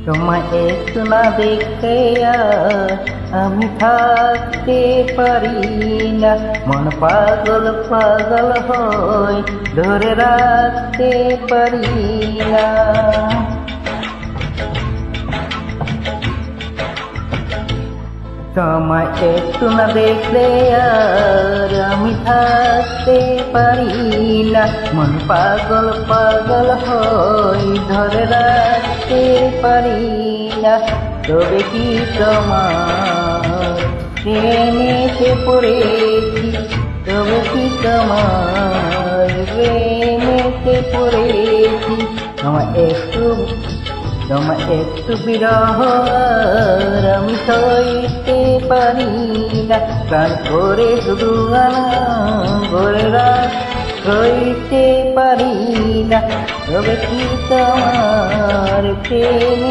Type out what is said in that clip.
তোমায় একটু না দেখতে আর আমি থাকতে পারি না। মন পাগল পাগল হয়, ধরে রাখতে পারি না। তোমায় একটু না দেখলে আর আমি থাকতে পারি না। মন পাগল পাগল হয়, ধরে রাখতে পারি না। তবে কি তোমার প্রেমেতে পড়েছি, তবে কি তোমার প্রেমেতে পড়েছি। তোমার একটু বিরহ আর আমি সইতে পারি না। প্রাণ করে শুধু ভরে রাত সইতে পারি না। তবে কি তোমার প্রেমে